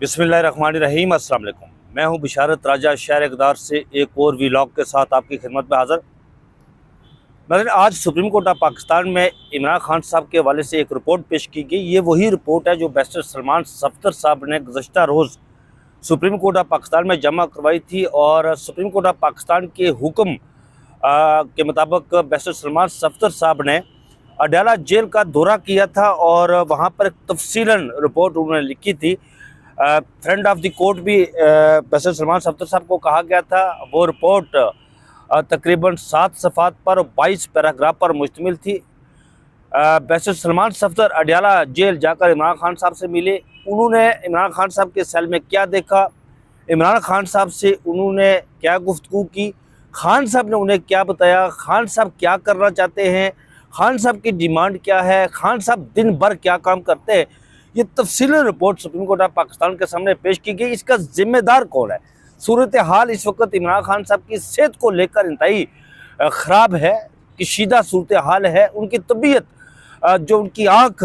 बिस्मिल्लाहिर्रहमानिर्रहीम। अस्सलाम वालेकुम। मैं हूं बिशारत राजा शहर इक़दार से एक और व्लॉग के साथ आपकी खिदमत में हाज़िर। मैंने आज सुप्रीम कोर्ट ऑफ पाकिस्तान में इमरान खान साहब के हवाले से एक रिपोर्ट पेश की गई। ये वही रिपोर्ट है जो बैरिस्टर सलमान सफ़दर साहब ने गुज़श्ता रोज़ सुप्रीम कोर्ट ऑफ पाकिस्तान में जमा करवाई थी और सुप्रीम कोर्ट ऑफ पाकिस्तान के हुक्म के मुताबिक बैरिस्टर सलमान सफ़दर साहब ने अडयाला जेल का दौरा किया था और वहाँ पर तफसीलन रिपोर्ट उन्होंने लिखी थी। फ्रेंड ऑफ द कोर्ट भी बैरिस्टर सलमान सफ़दर साहब को कहा गया था। वो रिपोर्ट तकरीबन 7 सफ़ात पर 22 पैराग्राफ पर मुश्तमिल थी। बैरिस्टर सलमान सफ़दर अडयाला जेल जाकर इमरान खान साहब से मिले। उन्होंने इमरान खान साहब के सेल में क्या देखा, इमरान खान साहब से उन्होंने क्या गुफ्तगू की, खान साहब ने उन्हें क्या बताया, खान साहब क्या करना चाहते हैं, खान साहब की डिमांड क्या है, खान साहब दिन भर क्या काम करते हैं। ये तफसीली report supreme court of Pakistan के सामने पेश की गई। इसका जिम्मेदार कौन है? सूरत हाल इस वक्त इमरान खान साहब की सेहत को लेकर इंतहाई ख़राब है, कशीदा सूरत हाल है। उनकी तबीयत, जो उनकी आँख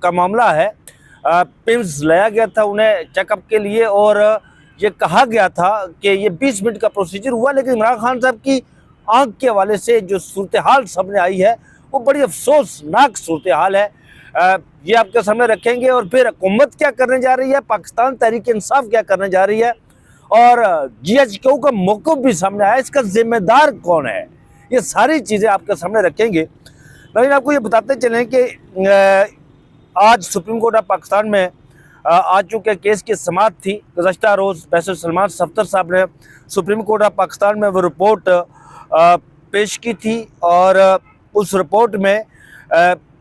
का मामला है, पिम्स लाया गया था उन्हें चेकअप के लिए और ये कहा गया था कि ये 20 मिनट का प्रोसीजर हुआ, लेकिन इमरान खान साहब की आँख के हवाले से जो सूरत हाल सामने आई है वो बड़ी अफसोसनाक सूरत हाल है। ये आपके सामने रखेंगे और फिर हुकूमत क्या करने जा रही है, पाकिस्तान तहरीक इंसाफ क्या करने जा रही है और GHQ का मौक़िफ़ भी सामने आया। इसका जिम्मेदार कौन है, ये सारी चीज़ें आपके सामने रखेंगे। लेकिन आपको ये बताते चलें कि आज सुप्रीम कोर्ट ऑफ पाकिस्तान में आ चुके केस की समाअत थी। गुज़श्ता रोज़ बैरिस्टर सलमान सफ़दर साहब ने सुप्रीम कोर्ट ऑफ पाकिस्तान में वो रिपोर्ट पेश की थी और उस रिपोर्ट में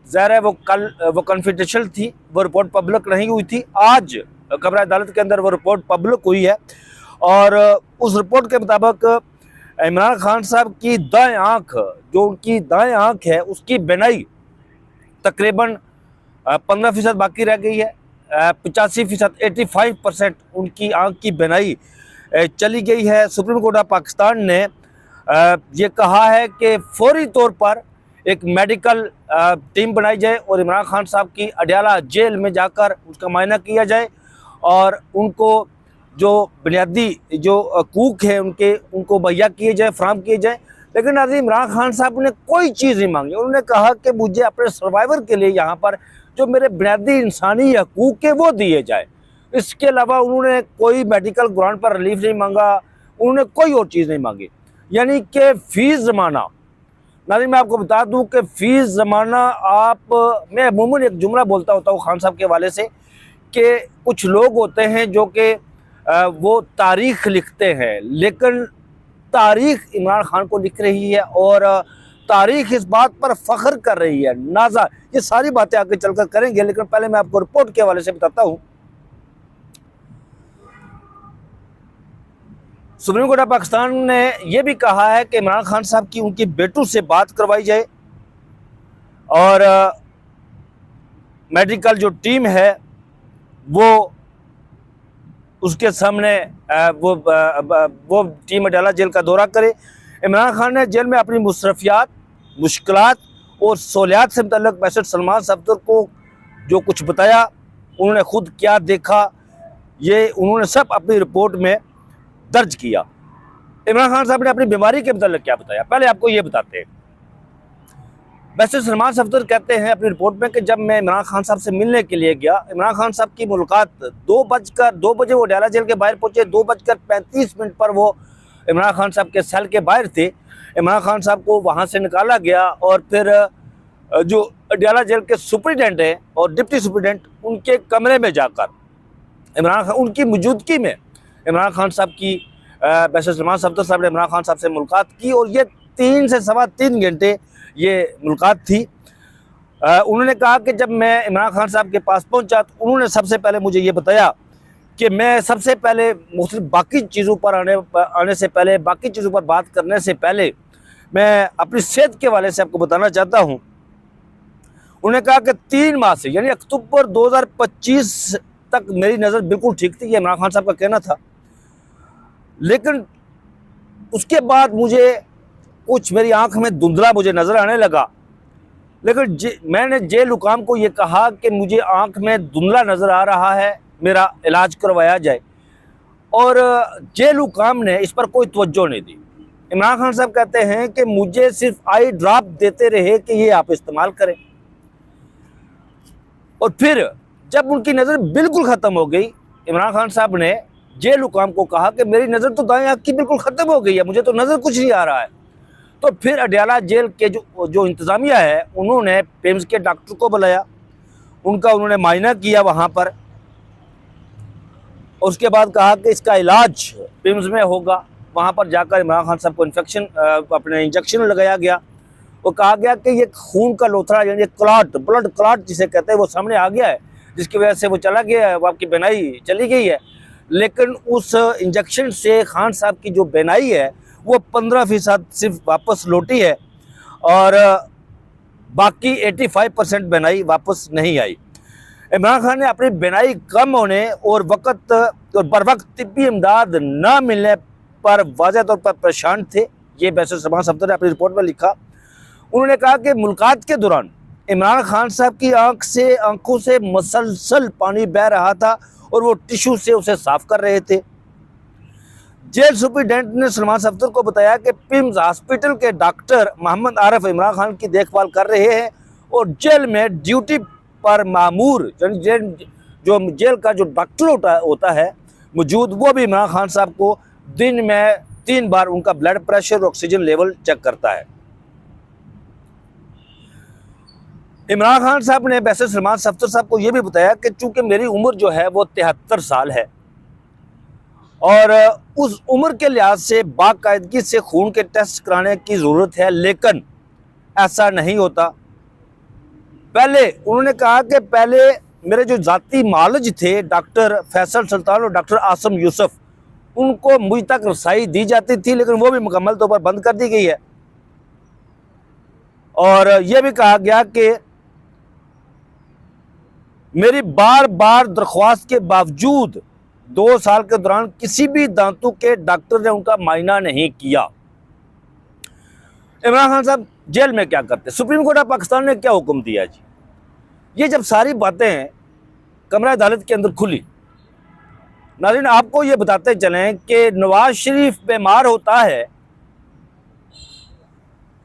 ज़ाहिर है वो कॉन्फिडेंशियल थी, वो रिपोर्ट पब्लिक नहीं हुई थी। आज खबर अदालत के अंदर वो रिपोर्ट पब्लिक हुई है और उस रिपोर्ट के मुताबिक इमरान खान साहब की दाएं आँख, जो उनकी दाएं आँख है, उसकी बिनाई तकरीबन 15% बाकी रह गई है। 85%, 85% उनकी आँख की बिनाई चली गई है। सुप्रीम कोर्ट ऑफ पाकिस्तान ने ये कहा है कि फौरी तौर पर एक मेडिकल टीम बनाई जाए और इमरान खान साहब की अडयाला जेल में जाकर उसका मायना किया जाए और उनको जो बुनियादी जो हकूक़ है उनको मुहैया किए जाए, फराहम किए जाए। लेकिन नाज़रीन, इमरान खान साहब ने कोई चीज़ नहीं मांगी। उन्होंने कहा कि मुझे अपने सर्वाइवर के लिए यहाँ पर जो मेरे बुनियादी इंसानी हकूक़ है वो दिए जाए। इसके अलावा उन्होंने कोई मेडिकल ग्राउंड पर रिलीफ नहीं मांगा, उन्होंने कोई और चीज़ नहीं मांगी। यानी कि फ़ीस ज़माना, नाज़रीन मैं आपको बता दूं कि फ़ीस ज़माना मैं अमूमन एक जुमला बोलता होता हूँ खान साहब के हवाले से कि कुछ लोग होते हैं जो कि वो तारीख़ लिखते हैं, लेकिन तारीख़ इमरान खान को लिख रही है और तारीख़ इस बात पर फ़ख्र कर रही है, नाज़ा। ये सारी बातें आगे चलकर करेंगे, लेकिन पहले मैं आपको रिपोर्ट के हवाले से बताता हूँ। सुप्रीम कोर्ट ऑफ पाकिस्तान ने यह भी कहा है कि इमरान खान साहब की उनकी बेटू से बात करवाई जाए और मेडिकल जो टीम है वो उसके सामने वो टीम अडयाला जेल का दौरा करे। इमरान खान ने जेल में अपनी मुसरफियात, मुश्किलात और सहूलियात से मुतल्लिक़ बैरिस्टर सलमान सफ़दर को जो कुछ बताया, उन्होंने ख़ुद क्या देखा, ये उन्होंने सब अपनी रिपोर्ट में दर्ज किया। इमरान खान साहब ने अपनी बीमारी के मुताबिक क्या बताया, पहले आपको ये बताते हैं। बैरिस्टर सलमान सफ़दर कहते हैं अपनी रिपोर्ट में कि जब मैं इमरान खान साहब से मिलने के लिए गया, इमरान खान साहब की मुलाकात 2 बजे वो अडयाला जेल के बाहर पहुँचे। 2:35 पर वो इमरान खान साहब के सेल के बाहर थे। इमरान खान साहब को वहाँ से निकाला गया और फिर जो अडयाला जेल के सुप्रिटेंडेंट हैं और डिप्टी सुप्रिटेंडेंट, उनके कमरे में जाकर इमरान खान, उनकी मौजूदगी में इमरान खान साहब की बैरिस्टर सलमान सफ़दर साहब ने इमरान खान साहब से मुलाकात की और ये 3 से सवा 3 घंटे ये मुलाकात थी। उन्होंने कहा कि जब मैं इमरान खान साहब के पास पहुंचा तो उन्होंने सबसे पहले मुझे ये बताया कि मैं सबसे पहले मुख्तलिफ बाकी चीज़ों पर आने से पहले, बाकी चीज़ों पर बात करने से पहले मैं अपनी सेहत के हवाले से आपको बताना चाहता हूँ। उन्होंने कहा कि 3 माह से, यानी अक्टूबर 2025 तक मेरी नज़र बिल्कुल ठीक थी, ये इमरान खान साहब का कहना था। लेकिन उसके बाद मुझे कुछ, मेरी आंख में धुंधला मुझे नज़र आने लगा। लेकिन मैंने जेल हुकाम को ये कहा कि मुझे आंख में धुंधला नज़र आ रहा है, मेरा इलाज करवाया जाए, और जेल हुकाम ने इस पर कोई तवज्जो नहीं दी। इमरान खान साहब कहते हैं कि मुझे सिर्फ आई ड्रॉप देते रहे कि ये आप इस्तेमाल करें, और फिर जब उनकी नज़र बिल्कुल ख़त्म हो गई, इमरान खान साहब ने जेल हुकाम को कहा कि मेरी नज़र तो दाएं आँख की बिल्कुल ख़त्म हो गई है, मुझे तो नज़र कुछ नहीं आ रहा है। तो फिर अडयाला जेल के जो इंतज़ामिया है उन्होंने पिम्स के डॉक्टर को बुलाया, उन्होंने मायना किया वहाँ पर, उसके बाद कहा कि इसका इलाज पिम्स में होगा। वहाँ पर जाकर इमरान खान साहब को अपने इंजेक्शन लगाया गया। वो कहा गया कि ये खून का लोथड़ा यानी क्लॉट, ब्लड क्लॉट जिसे कहते हैं, वो सामने आ गया है, जिसकी वजह से वो चला गया है, वो आपकी बेनाई चली गई है। लेकिन उस इंजेक्शन से खान साहब की जो बेनाई है वो 15% सिर्फ वापस लौटी है, और बाकी 85% बेनाई वापस नहीं आई। इमरान खान ने अपनी बेनाई कम होने और बर वक्त तिब्बी इमदाद न मिलने पर वाज़ह तौर पर परेशान थे। ये बैरिस्टर सलमान सफ्दर ने अपनी रिपोर्ट में लिखा। उन्होंने कहा कि मुलाकात के दौरान इमरान खान साहब की आंखों से मसलसल पानी बह रहा था और वो टिश्यू से उसे साफ कर रहे थे। जेल सुपरिटेंडेंट ने सलमान सफ्दर को बताया कि पिम्स हॉस्पिटल के डॉक्टर मोहम्मद आरिफ इमरान खान की देखभाल कर रहे हैं, और जेल में ड्यूटी पर मामूर जो जेल का जो डॉक्टर होता है मौजूद, वो भी इमरान खान साहब को दिन में 3 बार उनका ब्लड प्रेशर और ऑक्सीजन लेवल चेक करता है। इमरान खान साहब ने बैरिस्टर सलमान सफ्दर साहब को यह भी बताया कि चूंकि मेरी उम्र जो है वो 73 साल है, और उस उम्र के लिहाज से बाकायदगी से खून के टेस्ट कराने की ज़रूरत है, लेकिन ऐसा नहीं होता। पहले उन्होंने कहा कि पहले मेरे जो ज़ाती मालज थे डॉक्टर फैसल सुल्तान और डॉक्टर आसम यूसुफ, उनको मुझ तक रसाई दी जाती थी, लेकिन वो भी मुकम्मल तौर पर बंद कर दी गई है। और यह भी कहा गया कि मेरी बार बार दरख्वास्त के बावजूद 2 साल के दौरान किसी भी दांतों के डॉक्टर ने उनका मायना नहीं किया। इमरान खान साहब जेल में क्या करते? सुप्रीम कोर्ट ऑफ पाकिस्तान ने क्या हुक्म दिया जी? ये जब सारी बातें कमरा अदालत के अंदर खुली, नाज़रीन आपको ये बताते चलें कि नवाज शरीफ बीमार होता है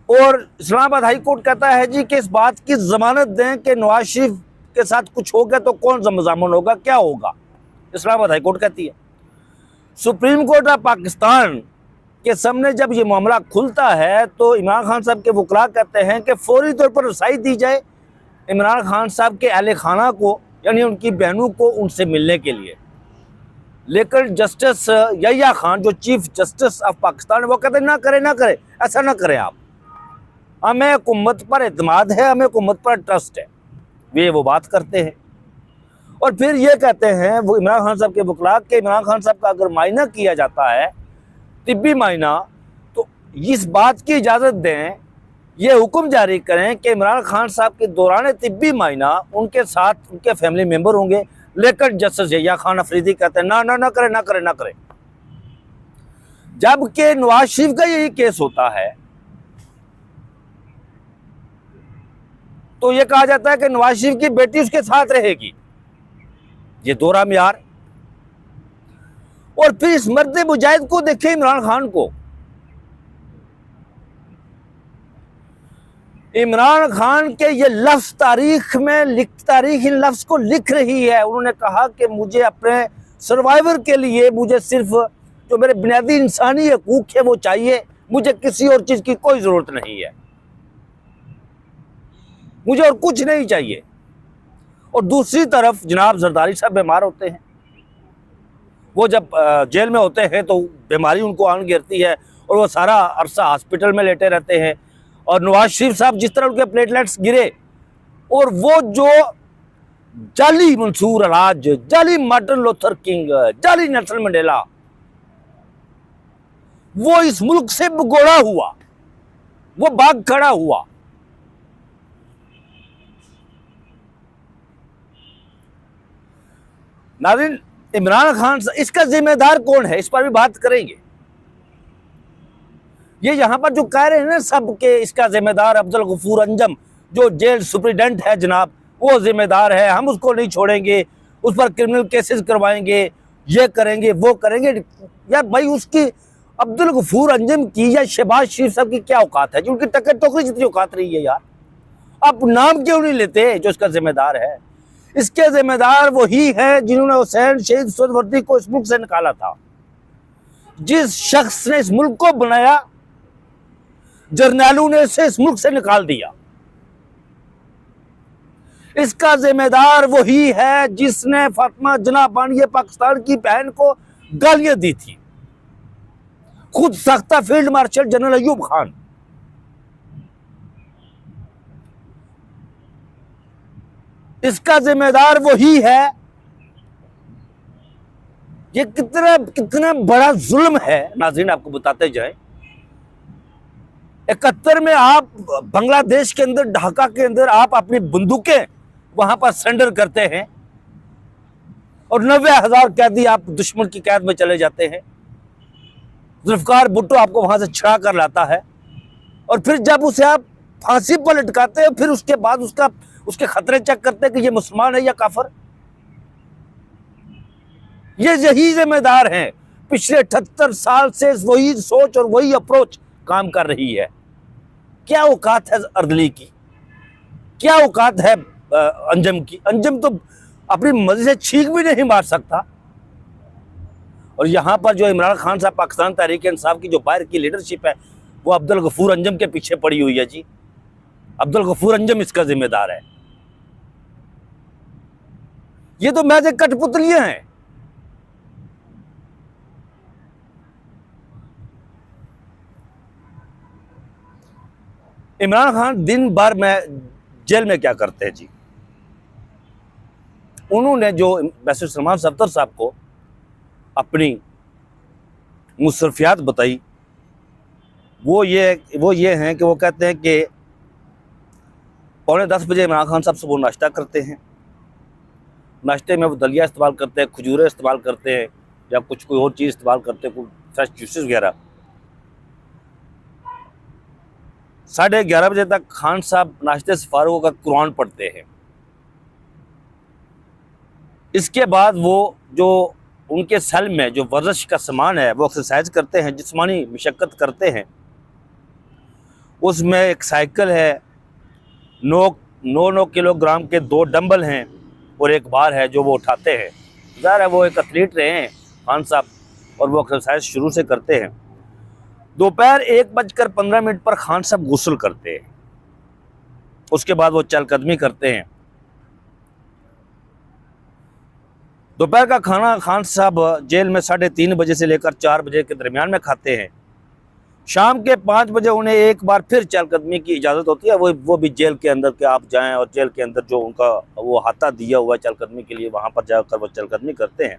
और इस्लामाबाद हाई कोर्ट कहता है जी कि इस बात की जमानत दें कि नवाज शरीफ के साथ कुछ हो गया तो कौन सा मज़ामुन होगा, क्या होगा? इस्लामाबाद हाई कोर्ट कहती है। सुप्रीम कोर्ट ऑफ पाकिस्तान के सामने जब ये मामला खुलता है तो इमरान खान साहब के वकला कहते हैं कि फौरी तौर पर रसाई दी जाए इमरान खान साहब के अहले खाना को, यानी उनकी बहनों को, उनसे मिलने के लिए। लेकिन जस्टिस यहिया खान जो चीफ जस्टिस ऑफ पाकिस्तान है वो कहते हैं ना करे, ऐसा ना करें आप, हमें हुकूमत पर एतमाद है, हमें हुकूमत पर ट्रस्ट है। वे वो बात करते हैं और फिर ये कहते हैं वो इमरान खान साहब के वकला के इमरान खान साहब का अगर मायना किया जाता है, तिब्बी मायना, तो इस बात की इजाज़त दें, ये हुक्म जारी करें कि इमरान खान साहब के दौरान तिब्बी मायना उनके साथ उनके फैमिली मेम्बर होंगे। लेकिन जस्टिस यहिया खान अफरीदी कहते हैं ना करें। जबकि नवाज शरीफ का यही केस होता है तो ये कहा जाता है कि नवाज शरीफ की बेटी उसके साथ रहेगी। ये दोहरा मियार। और फिर इस मर्द मुजाहिद को देखें, इमरान खान को, इमरान खान के ये लफ्ज तारीख इन लफ्ज को लिख रही है। उन्होंने कहा कि मुझे अपने सर्वाइवर के लिए मुझे सिर्फ जो मेरे बुनियादी इंसानी हकूक है वो चाहिए, मुझे किसी और चीज की कोई जरूरत नहीं है, मुझे और कुछ नहीं चाहिए। और दूसरी तरफ जनाब जरदारी साहब बीमार होते हैं, वो जब जेल में होते हैं तो बीमारी उनको आन गिरती है और वो सारा अरसा हॉस्पिटल में लेटे रहते हैं। और नवाज शरीफ साहब जिस तरह उनके प्लेटलेट्स गिरे और वो जो जाली मंसूर अलाज, जाली मार्टिन लूथर किंग, जाली नेल्सन मंडेला, वो इस मुल्क से भगोड़ा हुआ, वो भाग खड़ा हुआ। नाज़रीन इमरान खान, इसका जिम्मेदार कौन है, इस पर भी बात करेंगे। ये यहाँ पर जो कह रहे हैं ना सब के इसका जिम्मेदार अब्दुल गफूर अंजम जो जेल सुप्रिटेंडेंट है जनाब, वो जिम्मेदार है, हम उसको नहीं छोड़ेंगे, उस पर क्रिमिनल केसेस करवाएंगे, ये करेंगे वो करेंगे। यार भाई, उसकी अब्दुल गफूर अंजम की या शहबाज शरीफ साहब की क्या औकात है जो उनकी टक्कर टोकरी जितनी औकात रही है यार। आप नाम क्यों नहीं लेते जो इसका जिम्मेदार है? इसके जिम्मेदार वही है जिन्होंने हुसैन शहीद सोहरावर्दी को इस मुल्क से निकाला था। जिस शख्स ने इस मुल्क को बनाया, जर्नैलू ने इसे इस मुल्क से निकाल दिया। इसका जिम्मेदार वही है जिसने फातिमा जिन्ना बानिया पाकिस्तान की बहन को गालियां दी थी, खुद सख्ता field marshal general Ayub Khan. इसका जिम्मेदार वही है। ये कितना कितना बड़ा जुल्म है नाज़रीन, आपको बताते जाए। 71 में आप बांग्लादेश के अंदर, ढाका के अंदर आप अपनी बंदूकें वहां पर सरेंडर करते हैं और 90,000 कैदी आप दुश्मन की कैद में चले जाते हैं। जुल्फकार भुट्टो आपको वहां से छुड़ा कर लाता है और फिर जब उसे आप फांसी पर लटकाते हैं, फिर उसके बाद उसके खतरे चेक करते हैं कि ये मुसलमान है या काफिर। ये यही जिम्मेदार हैं। पिछले 78 साल से वही सोच और वही अप्रोच काम कर रही है। क्या औकात है अर्दली की, क्या औकात है अंजम की? अंजम तो अपनी मर्जी से छींक भी नहीं मार सकता। और यहां पर जो इमरान खान साहब, पाकिस्तान तहरीक इंसाफ की जो बाहर की लीडरशिप है, वो अब्दुल गफूर अंजम के पीछे पड़ी हुई है जी। अब्दुल गफूर अंजम इसका जिम्मेदार है। ये तो महज कठपुतलियां हैं। इमरान खान दिन भर में जेल में क्या करते हैं जी? उन्होंने जो वैसे सलमान सफ्दर साहब को अपनी मुसरफियात बताई, वो ये हैं कि वो कहते हैं कि 9:45 बजे इमरान खान साहब से वो नाश्ता करते हैं। नाश्ते में वो दलिया इस्तेमाल करते हैं, खजूरें इस्तेमाल करते हैं या कोई और चीज़ इस्तेमाल करते हैं, कोई फ्रेश जूसेस वगैरह। 11:30 बजे तक खान साहब नाश्ते से फारूक होकर कुरान पढ़ते हैं। इसके बाद वो जो उनके सेल में जो वर्जिश का सामान है, वो एक्सरसाइज करते हैं, जिस्मानी मशक्क़त करते हैं। उसमें एक साइकिल है, 9 किलोग्राम के 2 डंबल हैं और एक बार है जो वो उठाते हैं। ज़ाहिर है वो एक एथलीट रहे हैं खान साहब और वो एक्सरसाइज शुरू से करते हैं। दोपहर 1:15 पर खान साहब गुस्ल करते हैं। उसके बाद वो चलकदमी करते हैं। दोपहर का खाना खान साहब जेल में 3:30 बजे से लेकर 4 बजे के दरमियान में खाते हैं। शाम के 5 बजे उन्हें एक बार फिर चलकदमी की इजाज़त होती है। वो भी जेल के अंदर के आप जाएं और जेल के अंदर जो उनका वो हाथा दिया हुआ है चलकदमी के लिए, वहाँ पर जाकर वो चलकदमी करते हैं।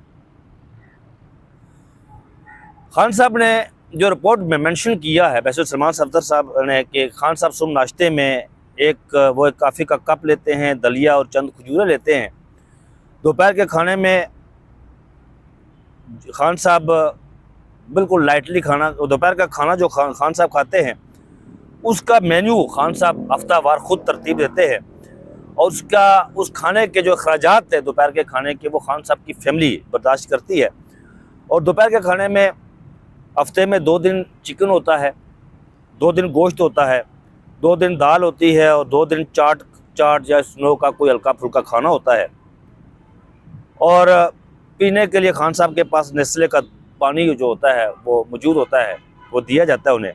खान साहब ने जो रिपोर्ट में मेंशन किया है, वैसे सलमान सफ्दर साहब ने, कि खान साहब सुबह नाश्ते में एक काफ़ी का कप लेते हैं, दलिया और चंद खजूरें लेते हैं। दोपहर के खाने में खान साहब बिल्कुल लाइटली खाना, दोपहर का खाना जो खान साहब खाते हैं उसका मेन्यू खान साहब हफ्तावार खुद तरतीब देते हैं और उस खाने के जो अखराजात है दोपहर के खाने के, वो खान साहब की फैमिली बर्दाश्त करती है। और दोपहर के खाने में हफ्ते में 2 दिन चिकन होता है, 2 दिन गोश्त होता है, 2 दिन दाल होती है और 2 दिन चाट या स्नो का कोई हल्का फुल्का खाना होता है। और पीने के लिए खान साहब के पास नेस्ले का पानी जो होता है वो मौजूद होता है, वो दिया जाता है उन्हें।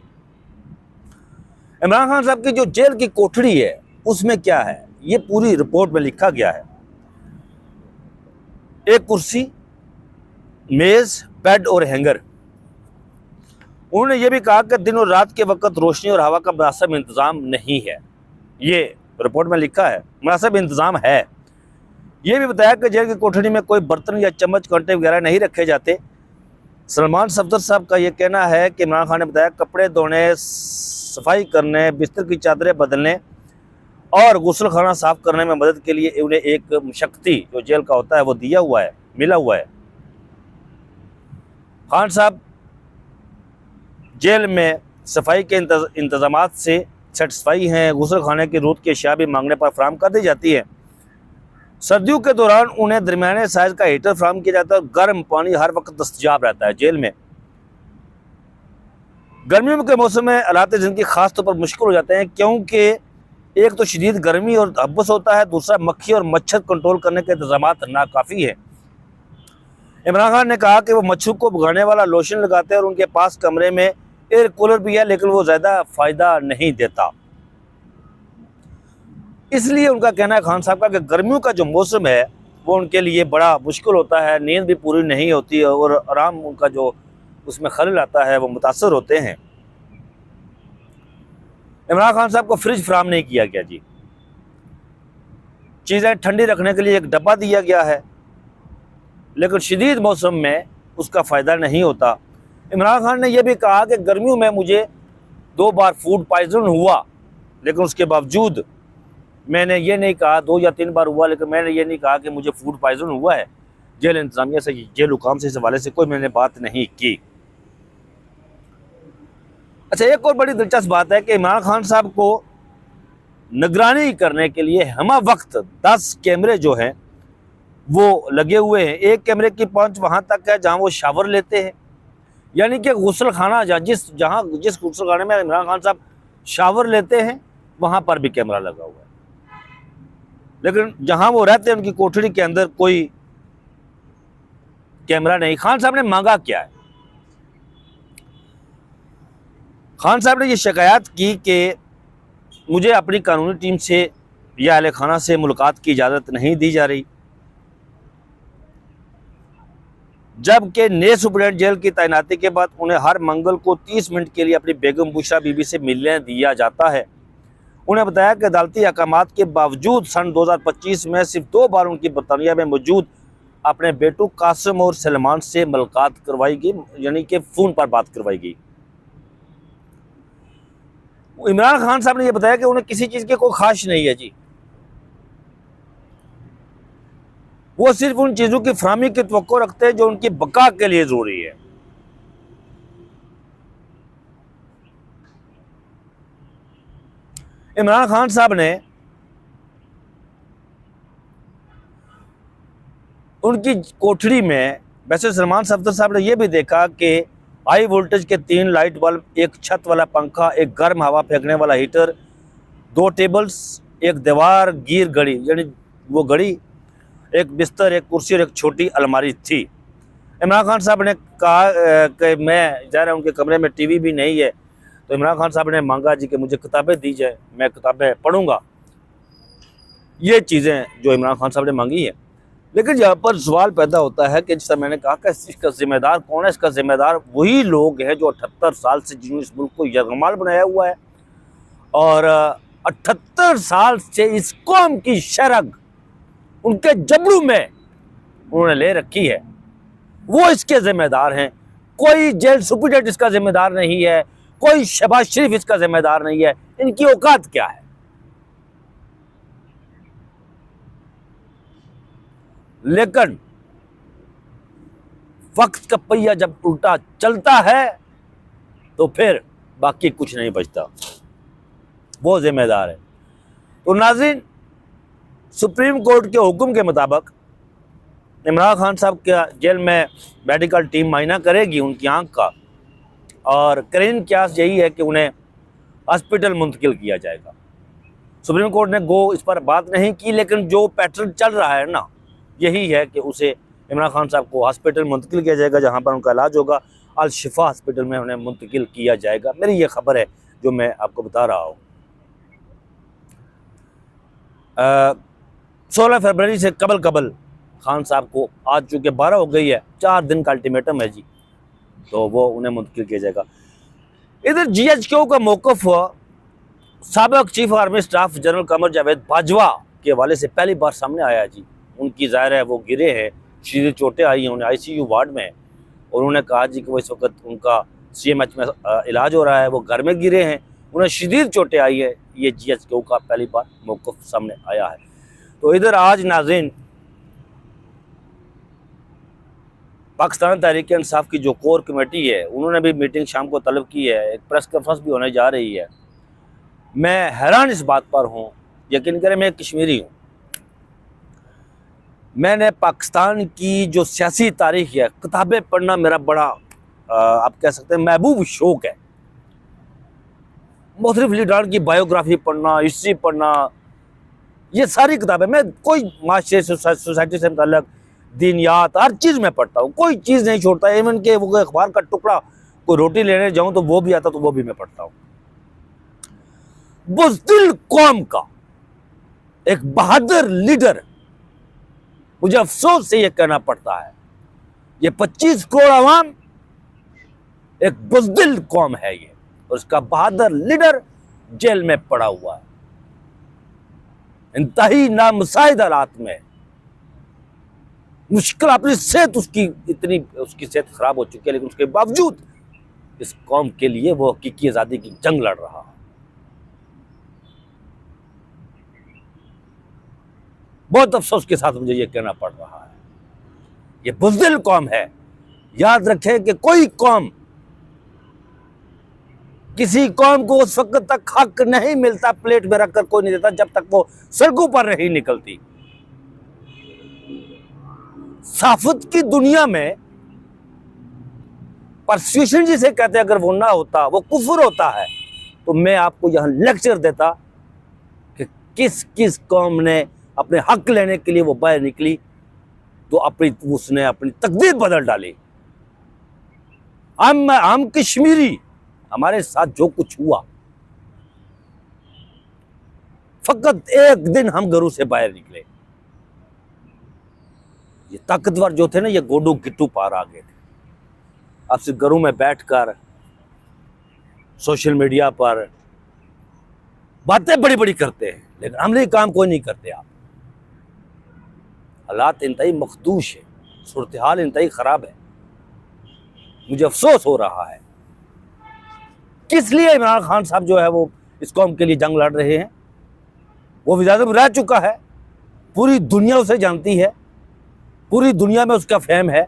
इमरान खान साहब की जो जेल की कोठरी है उसमें क्या है, ये पूरी रिपोर्ट में लिखा गया है। एक कुर्सी, मेज़, बेड और हैंगर। उन्होंने ये भी कहा कि दिन और रात के वक्त रोशनी और हवा का मुनासिब इंतज़ाम नहीं है। ये रिपोर्ट में लिखा है, मुनासिब इंतज़ाम है। ये भी बताया कि जेल की कोठरी में कोई बर्तन या चम्मच कांटे वगैरह नहीं रखे जाते। सलमान सफ्दर साहब का ये कहना है कि इमरान खान ने बताया कपड़े धोने, सफाई करने, बिस्तर की चादरें बदलने और गुस्ल खाना साफ करने में मदद के लिए उन्हें एक मशक्कती जो जेल का होता है वो मिला हुआ है। खान साहब जेल में सफाई के इंतजामात से सेटिस्फाई हैं। गुस्ल खाने की रूद की अशिया भी मांगने पर फराहम कर दी जाती है। सर्दियों के दौरान उन्हें दरमियाने साइज का हीटर फराहम किया जाता है और गर्म पानी हर वक्त दस्तयाब रहता है जेल में। गर्मियों के मौसम में हालात ज़िंदगी खास तौर पर मुश्किल हो जाते हैं, क्योंकि एक तो शदीद गर्मी और हब्बस होता है, दूसरा मक्खी और मच्छर कंट्रोल करने के इंतजाम नाकाफ़ी है। इमरान खान ने कहा कि वो मच्छर को भगाने वाला लोशन लगाते हैं और उनके पास कमरे में एयर कूलर भी है, लेकिन वो ज़्यादा फ़ायदा नहीं देता। इसलिए उनका कहना है खान साहब का कि गर्मियों का जो मौसम है वो उनके लिए बड़ा मुश्किल होता है, नींद भी पूरी नहीं होती और आराम उनका जो उसमें खलल आता है वो मुतासर होते हैं। इमरान खान साहब को फ्रिज फराहम नहीं किया गया जी, चीज़ें ठंडी रखने के लिए एक डब्बा दिया गया है, लेकिन शदीद मौसम में उसका फ़ायदा नहीं होता। इमरान खान ने यह भी कहा कि गर्मियों में मुझे 2 बार फूड पॉइजन हुआ, लेकिन उसके बावजूद मैंने ये नहीं कहा, 2 या 3 बार हुआ, लेकिन मैंने ये नहीं कहा कि मुझे फूड पॉइजन हुआ है। जेल इंतजामिया से, जेल हुकाम से इस हवाले से कोई मैंने बात नहीं की। अच्छा, एक और बड़ी दिलचस्प बात है कि इमरान खान साहब को निगरानी करने के लिए हमा वक्त 10 कैमरे जो हैं वो लगे हुए हैं। एक कैमरे की पहुंच वहां तक है जहां वो शावर लेते हैं, यानी कि गुस्ल खाना जिस गुस्ल खाने में इमरान खान साहब शावर लेते हैं वहां पर भी कैमरा लगा हुआ है, लेकिन जहां वो रहते हैं उनकी कोठरी के अंदर कोई कैमरा नहीं। खान साहब ने मांगा क्या है? खान साहब ने ये शिकायत की कि मुझे अपनी कानूनी टीम से या अहले खाना से मुलाकात की इजाज़त नहीं दी जा रही, जबकि नए सुप्रीडेंट जेल की तैनाती के बाद उन्हें हर मंगल को 30 मिनट के लिए अपनी बेगम बुशरा बीबी से मिलने दिया जाता है। उन्हें बताया कि अदालती अहकामात के बावजूद सन 2025 में सिर्फ 2 बार उनकी बरतानिया में मौजूद अपने बेटों कासिम और सलमान से मुलाकात करवाई गई, यानी कि फ़ोन पर बात करवाई गई। इमरान खान साहब ने यह बताया कि उन्हें किसी चीज़ की कोई ख्वाहिश नहीं है जी, वो सिर्फ उन चीज़ों की फराहमी की तवक्को रखते हैं जो उनकी बका के लिए ज़रूरी है। इमरान खान साहब ने उनकी कोठरी में, वैसे सलमान सफदर साहब ने यह भी देखा कि हाई वोल्टेज के 3 लाइट बल्ब, एक छत वाला पंखा, एक गर्म हवा फेंकने वाला हीटर, 2 टेबल्स, एक दीवार गिर घड़ी, यानी वो घड़ी, एक बिस्तर, एक कुर्सी और एक छोटी अलमारी थी। इमरान खान साहब ने कहा कि मैं ज़ाहिर है उनके कमरे में टीवी भी नहीं है, तो इमरान खान साहब ने मांगा जी कि मुझे किताबें दी जाए, मैं किताबें पढ़ूंगा। ये चीज़ें जो इमरान खान साहब ने मांगी है। लेकिन यहाँ पर सवाल पैदा होता है कि जैसा मैंने कहा कि इसका जिम्मेदार कौन है? इसका जिम्मेदार वही लोग हैं जो 78 साल से जिन्होंने इस मुल्क को यरगमाल बनाया हुआ है और 78 साल से इस कौम की शरग उनके जबड़ों में उन्होंने ले रखी है, वो इसके जिम्मेदार हैं। कोई जेल सुप्रीडेंट इसका जिम्मेदार नहीं है, कोई शहबाज शरीफ इसका जिम्मेदार नहीं है। इनकी औकात क्या है? लेकिन वक्त का पहिया जब उल्टा चलता है तो फिर बाकी कुछ नहीं बचता, वो जिम्मेदार है। तो नाज़रीन, सुप्रीम कोर्ट के हुक्म के मुताबिक इमरान खान साहब के जेल में मेडिकल टीम मायना करेगी उनकी आंख का, और करीन क्यास यही है कि उन्हें हॉस्पिटल मुंतकिल किया जाएगा। सुप्रीम कोर्ट ने इस पर बात नहीं की, लेकिन जो पैटर्न चल रहा है ना, यही है कि उसे इमरान खान साहब को हॉस्पिटल मुंतकिल किया जाएगा, जहां पर उनका इलाज होगा। अल शिफा हॉस्पिटल में उन्हें मुंतकिल किया जाएगा। मेरी ये खबर है जो मैं आपको बता रहा हूँ। 16 फरवरी से कबल खान साहब को, आज चूँकि 12 हो गई है, 4 दिन का अल्टीमेटम है जी, तो वो उन्हें मुंतकिल किया जाएगा। इधर GHQ का मौक़िफ़ साबिक़ chief army staff general Qamar Javed Bajwa के हवाले से पहली बार सामने आया जी। उनकी ज़ाहिर है वो गिरे हैं, शदीद चोटें आई हैं, उन्हें ICU वार्ड में, और उन्होंने कहा जी कि वो इस वक्त उनका CMH में इलाज हो रहा है, वो घर में गिरे हैं, उन्हें शदीद चोटें आई है। ये GHQ का पहली बार मौक़िफ़ सामने आया है। तो इधर आज नाज़रीन, पाकिस्तान तहरीक इंसाफ की जो कोर कमेटी है, उन्होंने भी मीटिंग शाम को तलब की है, एक प्रेस कॉन्फ्रेंस भी होने जा रही है। मैं हैरान इस बात पर हूँ, यकीन करें मैं कश्मीरी हूँ, मैंने पाकिस्तान की जो सियासी तारीख है, किताबें पढ़ना मेरा बड़ा आप कह सकते हैं महबूब शौक है। मुख्तलिफ लीडर की बायोग्राफी पढ़ना, हिस्ट्री पढ़ना, ये सारी किताबें, मैं कोई माशरे सोसाइटी से मुतल्लक दीनियात हर चीज़ में पढ़ता हूँ, कोई चीज़ नहीं छोड़ता। इवन के वो अखबार का टुकड़ा कोई रोटी लेने जाऊँ तो वो भी आता, तो वो भी मैं पढ़ता हूँ। बुज़दिल कौम का एक बहादुर लीडर, मुझे अफसोस से ये कहना पड़ता है, ये 25 करोड़ आवाम एक बुज़दिल कौम है ये, और उसका बहादुर लीडर जेल में पड़ा हुआ है, इंतहाई नामुसाइद हालात में, मुश्किल, अपनी सेहत उसकी इतनी, उसकी सेहत खराब हो चुकी है, लेकिन उसके बावजूद इस कौम के लिए वो हकीकी आज़ादी की जंग लड़ रहा है। बहुत अफसोस के साथ मुझे ये कहना पड़ रहा है, ये बुज़दिल कौम है। याद रखें कि कोई कौम, किसी कौम को उस वक्त तक हक नहीं मिलता, प्लेट में रखकर कोई नहीं देता, जब तक वो सड़कों पर नहीं निकलती। साफत की दुनिया में परसुएशन जिसे कहते हैं, अगर वो ना होता, वो कुफर होता है, तो मैं आपको यहां लेक्चर देता कि किस किस कौम ने अपने हक लेने के लिए वो बाहर निकली, तो उसने अपनी तकदीर बदल डाली। हम कश्मीरी, हमारे साथ जो कुछ हुआ, फकत एक दिन हम घरों से बाहर निकले, ये ताकतवर जो थे ना, ये गोडू गिट्टू पार आ गए थे। अब सिर्फ घरों में बैठकर सोशल मीडिया पर बातें बड़ी बड़ी करते हैं, लेकिन अमली काम कोई नहीं करते। आप हालात इंतहाई मखदूश है, सूरत हाल इंतहाई खराब है। मुझे अफसोस हो रहा है किस लिए इमरान खान साहब जो है वो इस कौम के लिए जंग लड़ रहे हैं। वो वज़ीर रह चुका है, पूरी दुनिया उसे जानती है, पूरी दुनिया में उसका फेम है,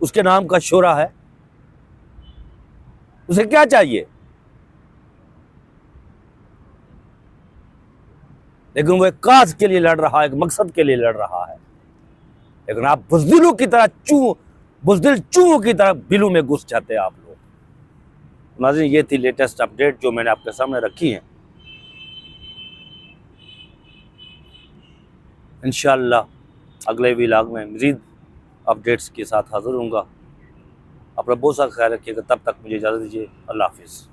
उसके नाम का शोरा है। उसे क्या चाहिए? लेकिन वो एक काज के लिए लड़ रहा है, एक मकसद के लिए लड़ रहा है। लेकिन आप बुज़दिलों की तरह बुज़दिल चूहों की तरह बिलों में घुस जाते हैं आप लोग। नाज़रीन, ये थी लेटेस्ट अपडेट जो मैंने आपके सामने रखी है। इंशाअल्लाह अगले व्लॉग में मज़ीद अपडेट्स के साथ हाज़िर होऊंगा। अपना बहुत सा ख्याल रखिएगा। तब तक मुझे इजाज़त दीजिए। अल्लाह हाफ़िज़।